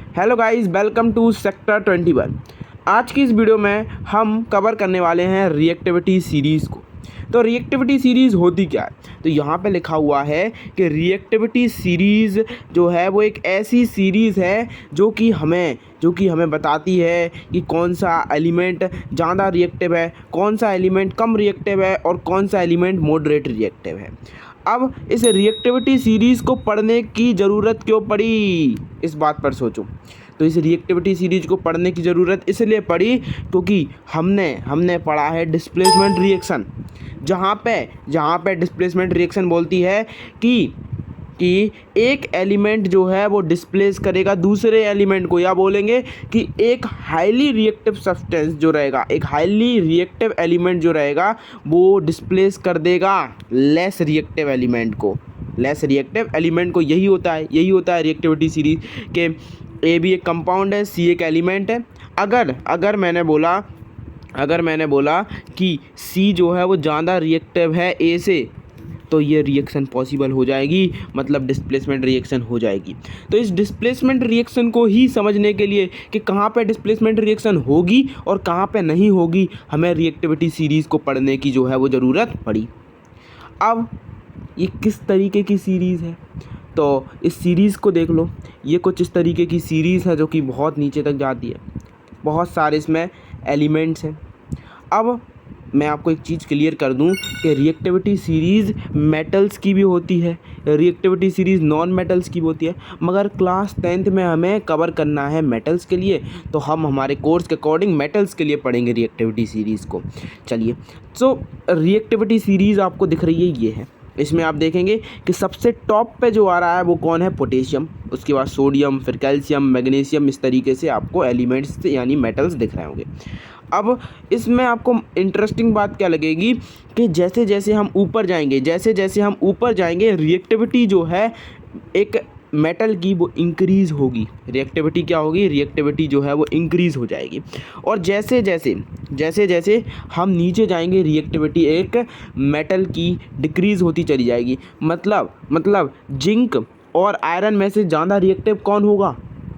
Hello guys, welcome to sector 21। आज की इस वीडियो में हम कवर करने वाले हैं रिएक्टिविटी सीरीज़ को। तो रिएक्टिविटी सीरीज़ होती क्या है? तो यहाँ पे लिखा हुआ है कि रिएक्टिविटी सीरीज़ जो है वो एक ऐसी सीरीज़ है जो कि हमें बताती है कि कौन सा एलिमेंट ज़्यादा रिएक्टिव है, कौन सा एलिमेंट कम रिएक्टिव है और कौन सा एलिमेंट मॉडरेट रिएक्टिव है। अब इस रिएक्टिविटी सीरीज़ को पढ़ने की ज़रूरत क्यों पड़ी, इस बात पर सोचो। तो इस रिएक्टिविटी सीरीज़ को पढ़ने की ज़रूरत इसलिए पड़ी क्योंकि हमने पढ़ा है डिस्प्लेसमेंट रिएक्शन, जहाँ पे डिस्प्लेसमेंट रिएक्शन बोलती है कि एक एलिमेंट जो है वो डिस्प्लेस करेगा दूसरे एलिमेंट को, या बोलेंगे कि एक हाईली रिएक्टिव सब्सटेंस जो रहेगा, एक हाईली रिएक्टिव एलिमेंट जो रहेगा वो डिस्प्लेस कर देगा लेस रिएक्टिव एलिमेंट को। यही होता है रिएक्टिविटी सीरीज के। ए भी एक कंपाउंड है, सी एक एलिमेंट है। अगर मैंने बोला कि सी जो है वो ज़्यादा रिएक्टिव है ए से, तो ये रिएक्शन पॉसिबल हो जाएगी, मतलब डिस्प्लेसमेंट रिएक्शन हो जाएगी। तो इस डिस्प्लेसमेंट रिएक्शन को ही समझने के लिए कि कहाँ पे डिस्प्लेसमेंट रिएक्शन होगी और कहाँ पे नहीं होगी, हमें रिएक्टिविटी सीरीज़ को पढ़ने की जो है वो ज़रूरत पड़ी। अब ये किस तरीके की सीरीज़ है, तो इस सीरीज़ को देख लो। ये कुछ इस तरीके की सीरीज़ है जो कि बहुत नीचे तक जाती है, बहुत सारे इसमें एलिमेंट्स हैं। अब मैं आपको एक चीज़ क्लियर कर दूं कि रिएक्टिविटी सीरीज़ मेटल्स की भी होती है, रिएक्टिविटी सीरीज़ नॉन मेटल्स की भी होती है, मगर क्लास 10th में हमें कवर करना है मेटल्स के लिए, तो हम हमारे कोर्स के अकॉर्डिंग मेटल्स के लिए पढ़ेंगे रिएक्टिविटी सीरीज़ को। चलिए, सो रिएक्टिविटी सीरीज़ आपको दिख रही है, ये है। इसमें आप देखेंगे कि सबसे टॉप पे जो आ रहा है वो कौन है, पोटेशियम, उसके बाद सोडियम, फिर कैल्शियम, मैग्नीशियम, इस तरीके से आपको एलिमेंट्स यानी मेटल्स दिख रहे होंगे। अब इसमें आपको इंटरेस्टिंग बात क्या लगेगी कि जैसे जैसे हम ऊपर जाएंगे रिएक्टिविटी जो है एक मेटल की वो इंक्रीज़ होगी। रिएक्टिविटी क्या होगी, रिएक्टिविटी जो है वो इंक्रीज़ हो जाएगी। और जैसे जैसे हम नीचे जाएंगे रिएक्टिविटी एक मेटल की डिक्रीज़ होती चली जाएगी। मतलब जिंक और आयरन में से ज़्यादा रिएक्टिव कौन होगा?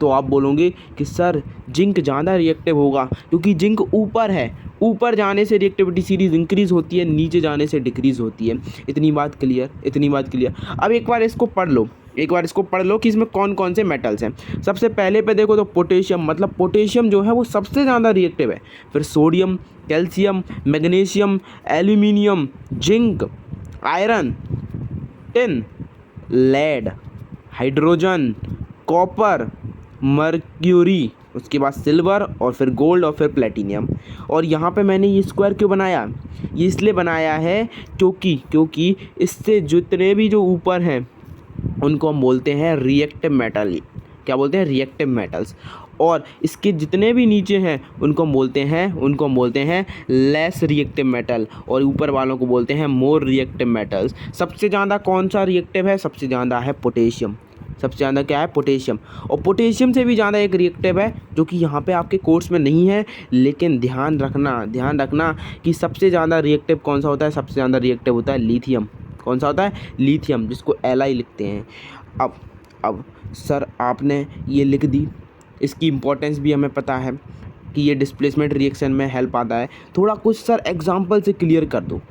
तो आप बोलोगे कि सर जिंक ज़्यादा रिएक्टिव होगा क्योंकि जिंक ऊपर है, ऊपर जाने से रिएक्टिविटी सीरीज़ इंक्रीज़ होती है, नीचे जाने से डिक्रीज़ होती है। इतनी बात क्लियर। अब एक बार इसको पढ़ लो कि इसमें कौन कौन से मेटल्स हैं। सबसे पहले पे देखो तो पोटेशियम, मतलब पोटेशियम जो है वो सबसे ज़्यादा रिएक्टिव है। फिर sodium, calcium, magnesium, aluminium, zinc, iron, tin, lead, hydrogen, copper, mercury, उसके बाद सिल्वर और फिर गोल्ड और फिर प्लेटिनियम। और यहाँ पे मैंने ये स्क्वायर क्यों बनाया? ये इसलिए बनाया है क्योंकि इससे जितने भी जो ऊपर हैं उनको हम बोलते हैं रिएक्टिव मेटल। क्या बोलते हैं? Reactive metals. और इसके जितने भी नीचे हैं उनको हम बोलते हैं लेस रिएक्टिव मेटल, और ऊपर वालों को बोलते हैं मोर रिएक्टिव मेटल्स। सबसे ज़्यादा कौन सा रिएक्टिव है? सबसे ज़्यादा है पोटेशियम। सबसे ज़्यादा क्या है? पोटेशियम। और पोटेशियम से भी ज़्यादा एक रिएक्टिव है जो कि यहाँ पे आपके कोर्स में नहीं है, लेकिन ध्यान रखना कि सबसे ज़्यादा रिएक्टिव कौन सा होता है? सबसे ज़्यादा रिएक्टिव होता है लिथियम। कौन सा होता है? लिथियम, जिसको Li लिखते हैं। अब सर आपने ये लिख दी, इसकी इम्पोर्टेंस भी हमें पता है कि ये डिस्प्लेसमेंट रिएक्शन में हेल्प आता है। थोड़ा कुछ सर एग्जांपल से क्लियर कर दो।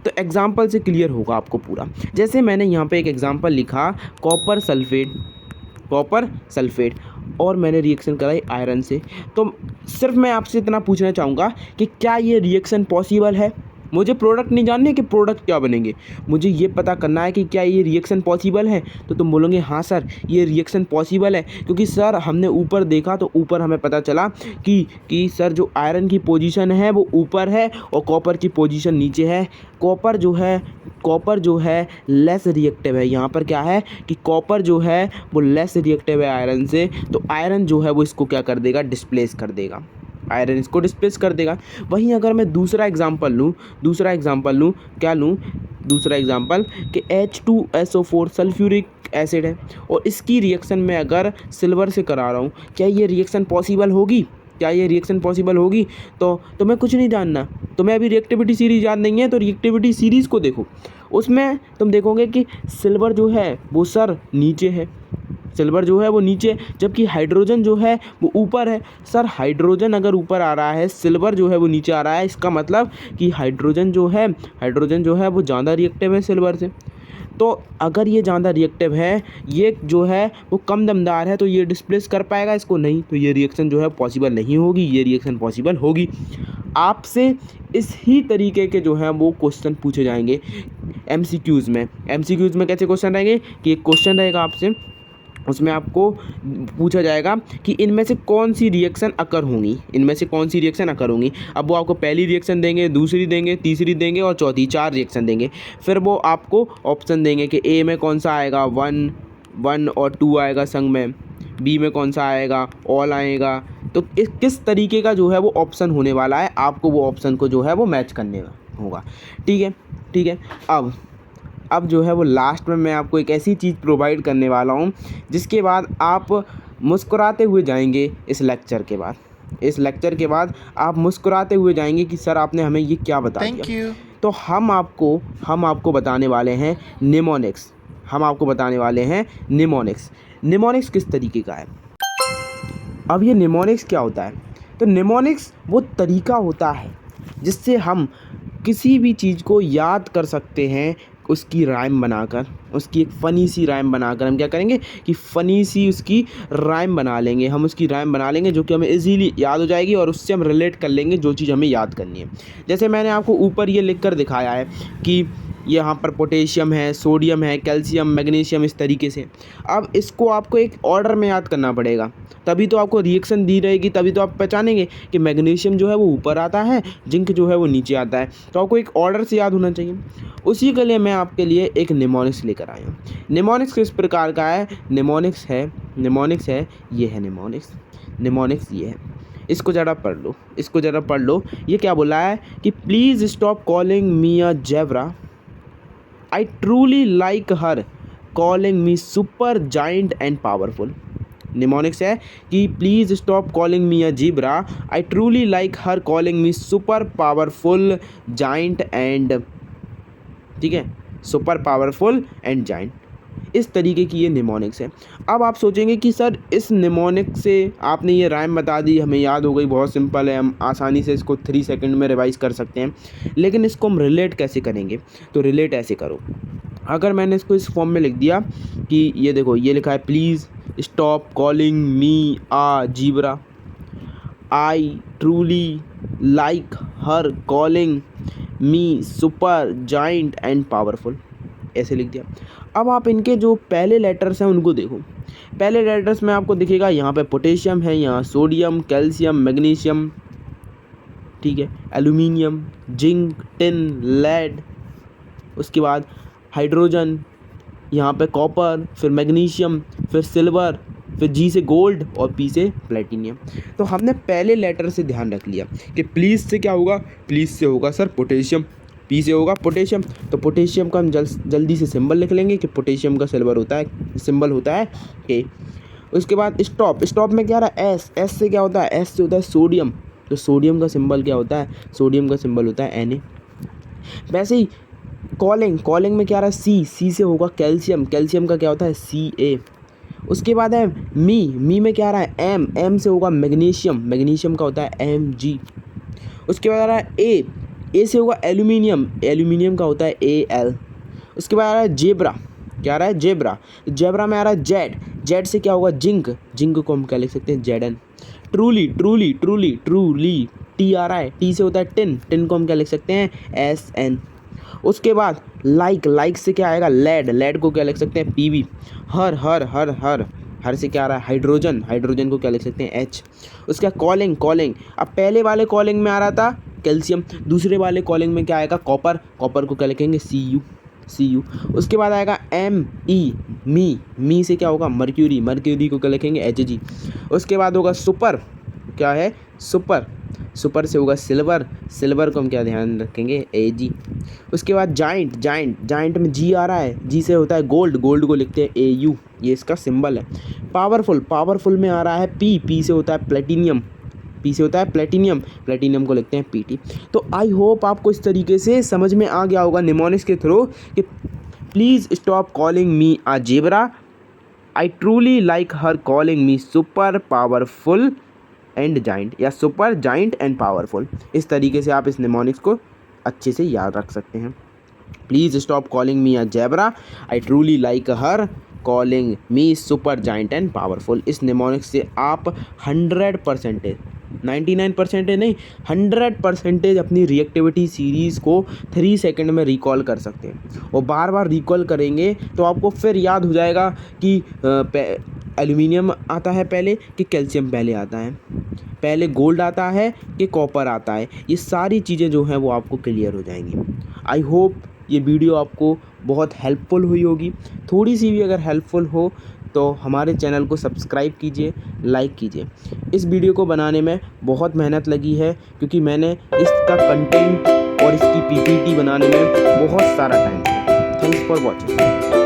तो एग्जांपल से क्लियर होगा आपको पूरा। जैसे मैंने यहाँ पे एक एग्जांपल लिखा, कॉपर सल्फेट, और मैंने रिएक्शन कराई आयरन से। तो सिर्फ मैं आपसे इतना पूछना चाहूँगा कि क्या ये रिएक्शन पॉसिबल है? मुझे प्रोडक्ट नहीं जानने कि प्रोडक्ट क्या बनेंगे, मुझे ये पता करना है कि क्या ये रिएक्शन पॉसिबल है। तो तुम बोलोगे हाँ सर ये रिएक्शन पॉसिबल है, क्योंकि सर हमने ऊपर देखा तो ऊपर हमें पता चला कि सर जो आयरन की पोजीशन है वो ऊपर है और कॉपर की पोजीशन नीचे है। कॉपर जो है लेस रिएक्टिव है। यहाँ पर क्या है कि कॉपर जो है वो लेस रिएक्टिव है आयरन से, तो आयरन जो है वो इसको क्या कर देगा? डिस्प्लेस कर देगा। आयरन इसको डिस्प्लेस कर देगा। वहीं अगर मैं दूसरा एग्जांपल लूँ, क्या लूँ? दूसरा एग्जांपल कि H2SO4 सल्फ्यूरिक एसिड है, और इसकी रिएक्शन में अगर सिल्वर से करा रहा हूँ, क्या ये रिएक्शन पॉसिबल होगी? तो तुम्हें कुछ नहीं जानना, तुम्हें अभी रिएक्टिविटी सीरीज़ याद नहीं है, तो रिएक्टिविटी सीरीज़ को देखो। उसमें तुम देखोगे कि सिल्वर जो है वो सर नीचे है, सिल्वर जो है वो नीचे, जबकि हाइड्रोजन जो है वो ऊपर है। सर हाइड्रोजन अगर ऊपर आ रहा है, सिल्वर जो है वो नीचे आ रहा है, इसका मतलब कि हाइड्रोजन जो है वो ज़्यादा रिएक्टिव है सिल्वर से। तो अगर ये ज़्यादा रिएक्टिव है, ये जो है वो कम दमदार है, तो ये डिस्प्लेस कर पाएगा इसको? नहीं, तो ये रिएक्शन जो है पॉसिबल नहीं होगी, ये रिएक्शन पॉसिबल होगी। आपसे इस ही तरीके के जो है वो क्वेश्चन पूछे जाएंगे एमसीक्यूज़ में। एमसीक्यूज़ में कैसे क्वेश्चन रहेंगे कि एक क्वेश्चन रहेगा आपसे, उसमें आपको पूछा जाएगा कि इनमें से कौन सी रिएक्शन अकर होंगी, इनमें से कौन सी रिएक्शन अकर होंगी। अब वो आपको पहली रिएक्शन देंगे, दूसरी देंगे, तीसरी देंगे और चौथी, 4 रिएक्शन देंगे। फिर वो आपको ऑप्शन देंगे कि ए में कौन सा आएगा, 1 और 2 आएगा संग में, बी में कौन सा आएगा, ऑल आएगा। तो किस तरीके का जो है वो ऑप्शन होने वाला है, आपको वो ऑप्शन को जो है वो मैच करने होगा। ठीक है। अब जो है वो लास्ट में मैं आपको एक ऐसी चीज़ प्रोवाइड करने वाला हूँ जिसके बाद आप मुस्कुराते हुए जाएंगे। इस लेक्चर के बाद आप मुस्कुराते हुए जाएंगे कि सर आपने हमें ये क्या बता दिया। तो हम आपको बताने वाले हैं निमोनिक्स। निमोनिक्स किस तरीके का है। अब ये निमोनिक्स क्या होता है? तो निमोनिक्स वो तरीका होता है जिससे हम किसी भी चीज़ को याद कर सकते हैं, उसकी राइम बनाकर, उसकी एक फ़नी सी राइम बनाकर हम क्या करेंगे कि फ़नी सी उसकी राइम बना लेंगे। हम उसकी राइम बना लेंगे जो कि हमें इजीली याद हो जाएगी और उससे हम रिलेट कर लेंगे जो चीज़ हमें याद करनी है। जैसे मैंने आपको ऊपर ये लिख कर दिखाया है कि यहाँ पर पोटेशियम है, सोडियम है, कैल्शियम, मैग्नीशियम, इस तरीके से। अब इसको आपको एक ऑर्डर में याद करना पड़ेगा, तभी तो आपको रिएक्शन दी रहेगी, तभी तो आप पहचानेंगे कि मैग्नीशियम जो है वो ऊपर आता है, जिंक जो है वो नीचे आता है। तो आपको एक ऑर्डर से याद होना चाहिए। उसी के लिए मैं आपके लिए एक निमोनिक्स लेकर आया हूँ। निमोनिक्स किस प्रकार का है? निमोनिक्स है ये है निमोनिक्स ये है। इसको ज़रा पढ़ लो। ये क्या बोला है कि please stop calling me a zebra, I truly like her calling me super giant and powerful। Mnemonics है कि please stop calling me a zebra, I truly like her calling me super powerful giant and, ठीक है, super powerful and giant. इस तरीके की ये mnemonics है। अब आप सोचेंगे कि सर इस निमोनिक्स से आपने ये राइम बता दी, हमें याद हो गई, बहुत सिंपल है, हम आसानी से इसको 3 सेकंड में रिवाइज कर सकते हैं, लेकिन इसको हम रिलेट कैसे करेंगे? तो रिलेट ऐसे करो, अगर मैंने इसको इस फॉर्म में लिख दिया कि ये देखो, ये लिखा है please stop calling me a zebra, I truly like her calling me super giant and powerful, ऐसे लिख दिया। अब आप इनके जो पहले लेटर्स हैं उनको देखो। पहले लेटर्स में आपको दिखेगा यहाँ पे पोटेशियम है, यहाँ सोडियम, कैल्शियम, मैग्नीशियम, ठीक है, एल्यूमिनियम, जिंक, टिन, लेड, उसके बाद हाइड्रोजन, यहाँ पे कॉपर, फिर मैग्नीशियम, फिर सिल्वर, फिर जी से गोल्ड और पी से प्लेटिनियम। तो हमने पहले लेटर से ध्यान रख लिया कि प्लीज़ से क्या होगा, प्लीज़ से होगा सर पोटेशियम, पी से होगा पोटेशियम, तो पोटेशियम का हम जल्दी से सिंबल लिख लेंगे कि पोटेशियम का सिंबल होता है के। उसके बाद स्टॉप में क्या रहा है एस से क्या होता है, एस से होता है सोडियम, तो सोडियम का सिंबल क्या होता है, सोडियम का सिंबल होता है Na। वैसे ही कॉलिंग में क्या रहा है सी से होगा कैल्शियम का क्या होता है Ca। उसके बाद है मी में क्या रहा है एम से होगा मैग्नीशियम का होता है Mg। उसके बाद आ रहा है ए से होगा एल्यूमिनियम का होता है Al। उसके बाद आ रहा है जेब्रा, क्या आ रहा है जेब्रा में आ रहा है जेड से क्या होगा जिंक को हम क्या लिख सकते हैं Zn। ट्रूली टी आ रहा है, टी से होता है टिन को हम क्या लिख सकते हैं Sn। उसके बाद लाइक से क्या आएगा लेड को क्या लिख सकते हैं Pb। हर से क्या आ रहा है हाइड्रोजन को क्या लिख सकते हैं H। उसका कॉलिंग, अब पहले वाले कॉलिंग में आ रहा था कैल्शियम, दूसरे वाले कॉलिंग में क्या आएगा कॉपर को क्या लिखेंगे Cu। उसके बाद आएगा मी से क्या होगा मर्क्यूरी को क्या लिखेंगे Hg। उसके बाद होगा सुपर, क्या है सुपर से होगा सिल्वर को हम क्या ध्यान रखेंगे Ag। उसके बाद जाइंट में जी आ रहा है, जी से होता है गोल्ड को लिखते हैं Au, ये इसका सिंबल है। पावरफुल में आ रहा है पी से होता है प्लेटिनियम को लिखते हैं Pt। तो आई होप आपको इस तरीके से समझ में आ गया होगा निमोनिक्स के थ्रू कि please stop calling me a zebra, I truly like her calling me super powerful and giant, या सुपर जाइंट एंड पावरफुल। इस तरीके से आप इस निमोनिक्स को अच्छे से याद रख सकते हैं। Please stop calling me a zebra, I truly like her calling me super giant and powerful. इस निमोनिक्स से आप 100%, 99% नहीं, 100% अपनी रिएक्टिविटी सीरीज़ को 3 सेकंड में रिकॉल कर सकते हैं। और बार बार रिकॉल करेंगे तो आपको फिर याद हो जाएगा कि एल्यूमिनियम आता है पहले कि कैल्शियम पहले आता है, पहले गोल्ड आता है कि कॉपर आता है। ये सारी चीज़ें जो हैं वो आपको क्लियर हो जाएंगी। आई होप ये वीडियो आपको बहुत हेल्पफुल हुई होगी। थोड़ी सी भी अगर हेल्पफुल हो तो हमारे चैनल को सब्सक्राइब कीजिए, लाइक कीजिए। इस वीडियो को बनाने में बहुत मेहनत लगी है क्योंकि मैंने इसका कंटेंट और इसकी पीपीटी बनाने में बहुत सारा टाइम दिया। Thanks for watching.